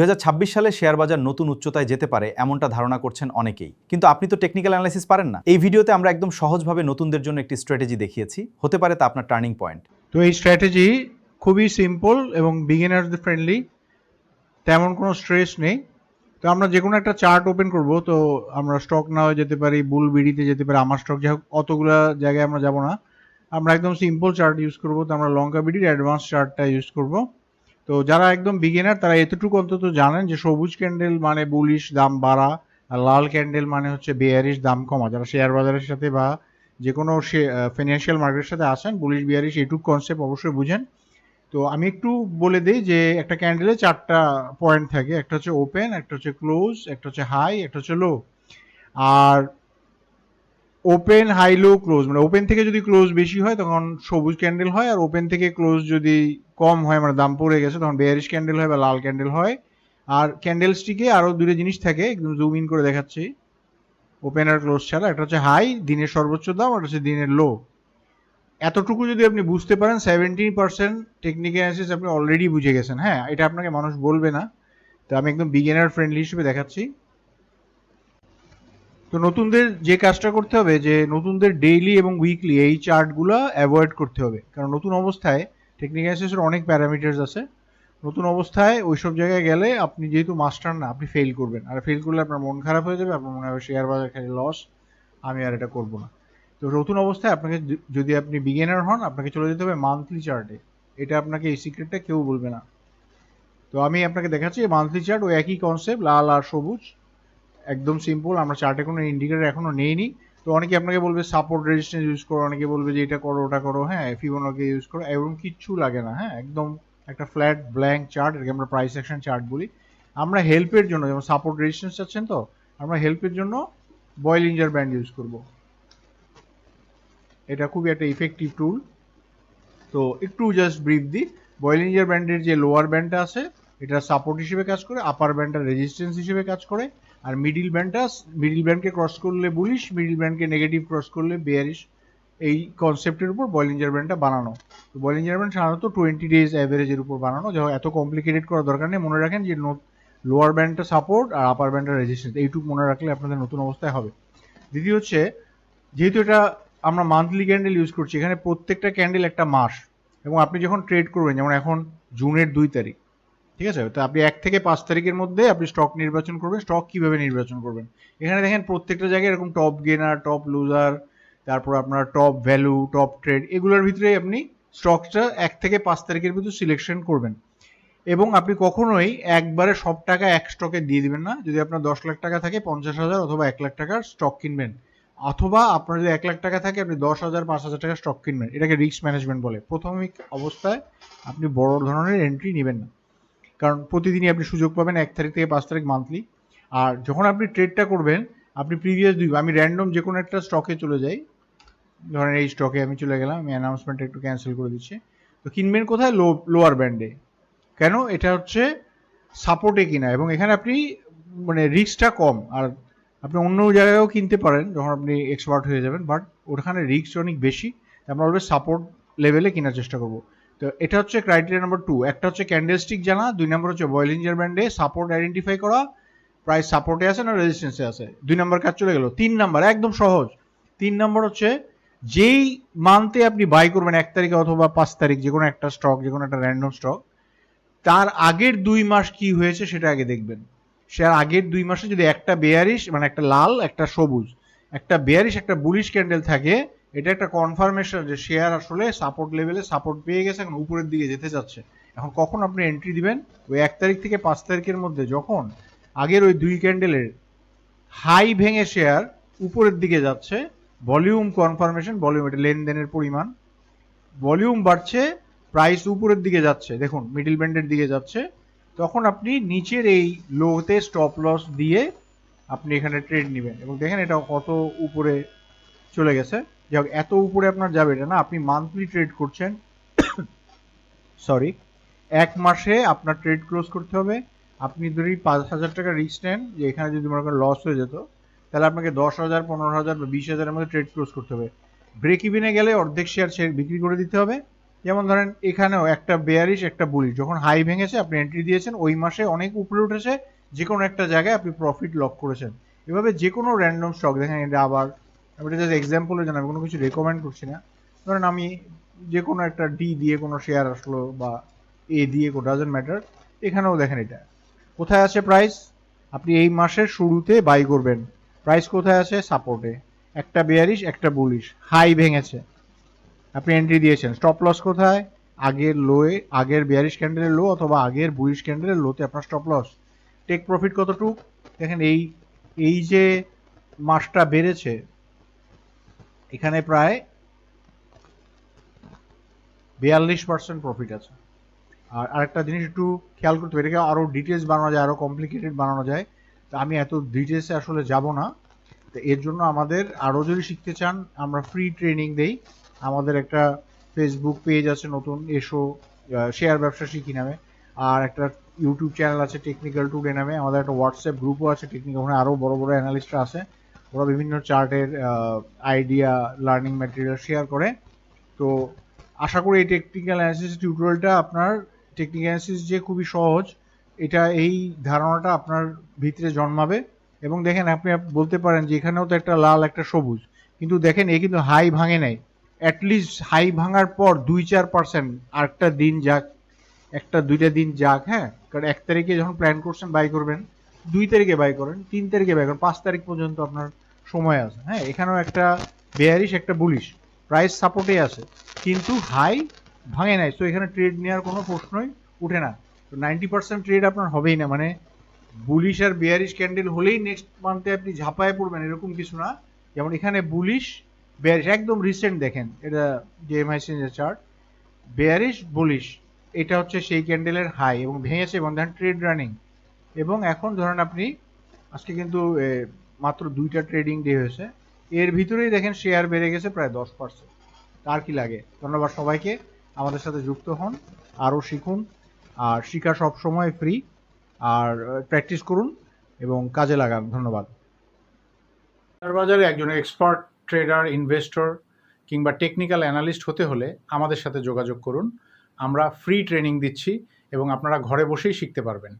2026 সালে শেয়ার বাজার নতুন উচ্চতায় যেতে পারে এমনটা ধারণা করছেন অনেকেই, কিন্তু আপনি তো টেকনিক্যাল অ্যানালাইসিস পারেন না। এই ভিডিওতে আমরা একদম সহজভাবে নতুনদের জন্য একটি স্ট্র্যাটেজি দেখিয়েছি, হতে পারে তা আপনার টার্নিং পয়েন্ট। তো এই স্ট্র্যাটেজি খুবই সিম্পল এবং বিগিনারদের ফ্রেন্ডলি, তেমন কোনো স্ট্রেস নেই। তো আমরা যে কোনো একটা চার্ট ওপেন করব, তো আমরা স্টক না হয়ে যেতে পারি, বুল বিডিতে যেতে পারি, আমার স্টক, যাই হোক অতগুলো জায়গায় আমরা যাব না। আমরা একদম সিম্পল চার্ট ইউজ করব। তো আমরা লঙ্কা বিডির অ্যাডভান্স চার্টটা ইউজ করব। তো যারা একদম বিগিনার তারা এতটুকু অন্তত জানেন যে সবুজ ক্যান্ডেল মানে বুলিশ, দাম বাড়া, আর লাল ক্যান্ডেল মানে হচ্ছে বেয়ারিশ, দাম কমা। যারা শেয়ার বাজারের সাথে বা যে কোনো ফিনান্সিয়াল মার্কেটের সাথে আসেন, বুলিশ বিয়ারিশ এইটুকু কনসেপ্ট অবশ্যই বুঝেন। তো আমি একটু বলে দিই যে একটা ক্যান্ডেলে 4টা পয়েন্ট থাকে, একটা হচ্ছে ওপেন, একটা হচ্ছে ক্লোজ, একটা হচ্ছে হাই, একটা হচ্ছে লো। আর ওপেন, হাই, লো, ক্লোজ, মানে ওপেন থেকে যদি ক্লোজ বেশি হয় তখন সবুজ ক্যান্ডেল হয়, আর ওপেন থেকে ক্লোজ যদি কম হয় মানে দাম পড়ে গেছে তখন বেয়ারিশ ক্যান্ডেল হয় বা লাল ক্যান্ডেল হয়। আর ক্যান্ডেল স্টিকে আরও দুটো জিনিস থাকে, একদম জুম ইন করে দেখাচ্ছি ওপেন আর ক্লোজ ছাড়া। একটা হচ্ছে হাই, দিনের সর্বোচ্চ দাম, আর হচ্ছে দিনের লো। এতটুকু যদি আপনি বুঝতে পারেন 70% টেকনিক্যাল অ্যানালিসিস আপনি অলরেডি বুঝে গেছেন। হ্যাঁ, এটা আপনাকে মানুষ বলবে না। তো আমি একদম বিগিনার ফ্রেন্ডলি হিসেবে দেখাচ্ছি। তো নতুনদের যে কাজটা করতে হবে, যে নতুনদের ডেইলি এবং উইকলি এই চার্টগুলো অ্যাভয়েড করতে হবে, কারণ নতুন অবস্থায় টেকনিক্যাল অ্যানালিসিসের অনেক প্যারামিটার্স আছে। নতুন অবস্থায় ওইসব জায়গায় গেলে আপনি যেহেতু মাস্টার না, আপনি ফেল করবেন, আর ফেল করলে আপনার মন খারাপ হয়ে যাবে, আপনার মনে হবে শেয়ার বাজার খালি লস, আমি আর এটা করবো না। তো নতুন অবস্থায় আপনাকে যদি আপনি বিগিনার হন, আপনাকে চলে যেতে হবে মান্থলি চার্টে। এটা আপনাকে এই সিক্রেটটা কেউ বলবে না। তো আমি আপনাকে দেখাচ্ছি মান্থলি চার্ট, ওই একই কনসেপ্ট, লাল আর সবুজ, একদম সিম্পল। আমরা চার্টে কোনো ইন্ডিকেটর এখনো নেইনি। তো অনেকে আপনাকে বলবে সাপোর্ট রেজিস্ট্যান্স ইউজ করো, অনেকে বলবে যে এটা করো ওটা করো, হ্যাঁ ফিবোনাকি ইউজ করো, এরকম কিচ্ছু লাগে না। হ্যাঁ, একদম একটা ফ্ল্যাট ব্ল্যাঙ্ক চার্ট, এটাকে আমরা প্রাইস অ্যাকশন চার্ট বলি। আমরা হেল্পের জন্য, যেমন সাপোর্ট রেজিস্ট্যান্স চাচ্ছেন, তো আমরা হেল্পের জন্য বয়েলিঞ্জার ব্যান্ড ইউজ করব। এটা খুবই একটা ইফেক্টিভ টুল। তো একটু জাস্ট ব্রিফ দিই। বয়েলিঞ্জার ব্যান্ডের যে লোয়ার ব্যান্ডটা আছে এটা সাপোর্ট হিসেবে কাজ করে, আপার ব্যান্ডটা রেজিস্ট্যান্স হিসেবে কাজ করে, আর মিডিল ব্যান্ডকে ক্রস করলে বুলিশ, মিডিল ব্যান্ডকে নেগেটিভ ক্রস করলে বেয়ারিশ। এই কনসেপ্টের উপর বয়েলিঞ্জার ব্যান্ডটা বানানো। তো বয়েলিঞ্জার ব্যান্ড সাধারণত 20 ডেজ অ্যাভারেজের উপর বানানো, যা এত কমপ্লিকেটেড করার দরকার নেই। মনে রাখেন যে লোয়ার ব্যান্ডটা সাপোর্ট আর আপার ব্যান্ডটা রেজিস্ট্যান্স, এইটুকু মনে রাখলে আপনাদের নতুন অবস্থায় হবে। দ্বিতীয় হচ্ছে, যেহেতু এটা আমরা মান্থলি ক্যান্ডেল ইউজ করছি, এখানে প্রত্যেকটা ক্যান্ডেল একটা মাস, এবং আপনি যখন ট্রেড করবেন, যেমন এখন জুনের 2 তারিখ, ঠিক আছে, তো আপনি 1 থেকে 5 তারিখের মধ্যে আপনি স্টক নির্বাচন করবেন। স্টক কিভাবে নির্বাচন করবেন, এখানে দেখেন প্রত্যেকটা জায়গায় এরকম টপ গেনার, টপ লুজার, তারপর আপনার টপ ভ্যালু, টপ ট্রেড, এগুলোর ভিতরেই আপনি স্টকটা 1 থেকে 5 তারিখের ভিতরে সিলেকশন করবেন। এবং আপনি কখনোই একবারে সব টাকা এক স্টকে দিয়ে দিবেন না। যদি আপনার 10 লাখ টাকা থাকে, 50,000 অথবা 1 লাখ টাকার স্টক কিনবেন, অথবা আপনার যদি 1 লাখ টাকা থাকে আপনি 10,000, 5,000 টাকার স্টক কিনবেন। এটাকে রিস্ক ম্যানেজমেন্ট বলে। প্রাথমিক অবস্থায় আপনি বড় ধরনের এন্ট্রি নেবেন না, কারণ প্রতিদিনই আপনি সুযোগ পাবেন 1 তারিখ থেকে 5 তারিখ মান্থলি। আর যখন আপনি ট্রেডটা করবেন, আপনি প্রিভিয়াস আমি র্যান্ডম যে কোনো একটা স্টকে চলে যাই, ধরেন এই স্টকে আমি চলে গেলাম, আমি অ্যানাউন্সমেন্টটা একটু ক্যান্সেল করে দিচ্ছি। তো কিনবেন কোথায়? লোয়ার ব্যান্ডে। কেন? এটা হচ্ছে সাপোর্টে কিনা, এবং এখানে আপনি মানে রিস্কটা কম। আর আপনি অন্য জায়গায়ও কিনতে পারেন যখন আপনি এক্সপার্ট হয়ে যাবেন, বাট ওখানে রিস্ক অনেক বেশি। আমরা অলওয়েজ সাপোর্ট লেভেলে কেনার চেষ্টা করব। তো এটা হচ্ছে ক্রাইটেরিয়া নাম্বার 2। একটা হচ্ছে ক্যান্ডেলস্টিক জানা, 2 নম্বর হচ্ছে বয়েলিঞ্জার ব্যান্ডে সাপোর্ট আইডেন্টিফাই করা, প্রাইস সাপোর্টে আছে না রেজিস্ট্যান্সে আছে। 2 নম্বর কাজ চলে গেল। 3 নম্বর একদম সহজ। 3 নম্বর হচ্ছে, যেই মান্থে আপনি বাই করবেন 1 তারিখে অথবা 5 তারিখ, যে কোনো একটা স্টক, যে কোনো একটা র্যান্ডম স্টক, তার আগের 2 মাস কি হয়েছে সেটা আগে দেখবেন। সে আগের 2 মাসে যদি একটা বেয়ারিশ, মানে একটা লাল, একটা সবুজ, একটা বেয়ারিশ, একটা বুলিশ ক্যান্ডেল থাকে, এটা একটা কনফার্মেশন যে শেয়ার আসলে সাপোর্ট লেভেলে সাপোর্ট পেয়ে গেছে, এখন উপরের দিকে যেতে যাচ্ছে। এখন কখন আপনি এন্ট্রি দিবেন? ওই 1 তারিখ থেকে 5 তারিখের মধ্যে, যখন আগের ওই 2 ক্যান্ডেলের হাই ভেঙে শেয়ার উপরের দিকে যাচ্ছে, ভলিউম কনফার্মেশন, ভলিউম এটা লেনদেনের পরিমাণ, ভলিউম বাড়ছে, প্রাইস উপরের দিকে যাচ্ছে, দেখুন মিডল ব্যান্ডের দিকে যাচ্ছে, তখন আপনি নিচের এই লোতে স্টপ লস দিয়ে আপনি এখানে ট্রেড নেবেন। এবং দেখেন এটা কত উপরে চলে গেছে। যাই হোক, এত উপরে আপনার যাবে এটা না, আপনি মান্থলি ট্রেড করছেন, সরি, 1 মাসে আপনার ট্রেড ক্লোজ করতে হবে। আপনি যদি 5,000 টাকা রিস্ক নেন, যে এখানে যদি মনে করেন লস হয়ে যেত, তাহলে আপনাকে 10,000, 15,000 বা 20,000-এর মধ্যে ট্রেড ক্লোজ করতে হবে। ব্রেক ইভেনে গেলে অর্ধেক শেয়ার বিক্রি করে দিতে হবে, যেমন ধরেন এখানেও একটা বেয়ারিশ একটা বুলিশ, যখন হাই ভেঙেছে আপনি এন্ট্রি দিয়েছেন, ওই মাসে অনেক উপরে উঠেছে, যে কোনো একটা জায়গায় আপনি প্রফিট লক করেছেন। এভাবে যে কোনো র্যান্ডম স্টক দেখেন, এটা আবার আমি এটা জাস্ট এক্সাম্পলের জন্য, আমি কোনো কিছু রেকমেন্ড করছি না। ধরেন আমি যে কোনো একটা ডি দিয়ে কোনো শেয়ার আসলো বা এ দিয়ে, ডাজন্ট ম্যাটার, এখানেও দেখেন এটা কোথায় আছে প্রাইস, আপনি এই মাসের শুরুতে বাই করবেন, প্রাইস কোথায় আছে, সাপোর্টে, একটা বেয়ারিশ একটা বুলিশ, হাই ভেঙেছে, আপনি এন্ট্রি দিয়েছেন, স্টপ লস কোথায়, আগের লোয়ে, আগের বেয়ারিশ ক্যান্ডেলের লো অথবা আগের বুলিশ ক্যান্ডেলের লোতে আপনার স্টপ লস। টেক প্রফিট কতটুক দেখেন, এই যে মাসটা বেড়েছে এখানে প্রায় 42% প্রফিট আছে। আর আরেকটা জিনিস একটু খেয়াল করতে হবে, এটাকে আরও ডিটেলস বানানো যায়, আরও কমপ্লিকেটেড বানানো যায়, তো আমি এত ডিটেলসে আসলে যাব না। তো এর জন্য আমাদের আরও যদি শিখতে চান, আমরা ফ্রি ট্রেনিং দেই। আমাদের একটা ফেসবুক পেজ আছে নতুন, এসো শেয়ার ব্যবসা শিখি নামে, আর একটা ইউটিউব চ্যানেল আছে টেকনিক্যাল টুডে নামে, আমাদের একটা হোয়াটসঅ্যাপ গ্রুপও আছে টেকনিক্যাল, ওখানে আরও বড় বড় অ্যানালিস্টরা আছে, ওরা বিভিন্ন চার্টের আইডিয়া, লার্নিং ম্যাটেরিয়াল শেয়ার করে। তো আশা করি এই টেকনিক্যাল অ্যানালিসিস টিউটোরিয়ালটা আপনার, টেকনিক্যাল অ্যানালিসিস যে খুবই সহজ, এটা এই ধারণাটা আপনার ভিতরে জন্মাবে। এবং দেখেন আপনি বলতে পারেন যে এখানেও তো একটা লাল একটা সবুজ, কিন্তু দেখেন এ কিন্তু হাই ভাঙে নাই, অ্যাটলিস্ট হাই ভাঙার পর 2-4% আরেকটা দিন যাক, একটা দুইটা দিন যাক, হ্যাঁ, কারণ 1 তারিখে যখন প্ল্যান করছেন বাই করবেন, 2 তারিখে বাই করেন, 3 তারিখে বাই করেন, 5 তারিখ পর্যন্ত আপনার সময় আছে। হ্যাঁ, এখানেও একটা বেয়ারিশ একটা বুলিশ, প্রাইস সাপোর্টে আছে কিন্তু হাই ভাঙে নাই, তো এখানে ট্রেড নেওয়ার কোনো প্রশ্নই উঠে না। তো 90% ট্রেড আপনার হবেই না, মানে বুলিশ আর বেয়ারিশ ক্যান্ডেল হলেই নেক্সট মান্থে আপনি ঝাঁপায় পড়বেন এরকম কিছু না। যেমন এখানে বুলিশ বেয়ারিশ একদম রিসেন্ট দেখেন, এটা যে এমআইসি চার্ট, বেয়ারিশ বুলিশ, এটা হচ্ছে সেই ক্যান্ডেলের হাই এবং ভেঙেছে এবং দেন ট্রেড রানিং। এবং এখন ধরেন আপনি আজকে কিন্তু মাত্র 2টা ট্রেডিং ডে হয়েছে, এর ভিতরেই দেখেন শেয়ার বেড়ে গেছে প্রায় 10%। তার কি লাগে। ধন্যবাদ সবাইকে, আমাদের সাথে যুক্ত হন, আরও শিখুন, আর শিখা সবসময় ফ্রি, আর প্র্যাকটিস করুন এবং কাজে লাগান। ধন্যবাদ। শেয়ার বাজারে একজন এক্সপার্ট ট্রেডার, ইনভেস্টর কিংবা টেকনিক্যাল অ্যানালিস্ট হতে হলে আমাদের সাথে যোগাযোগ করুন। আমরা ফ্রি ট্রেনিং দিচ্ছি এবং আপনারা ঘরে বসেই শিখতে পারবেন।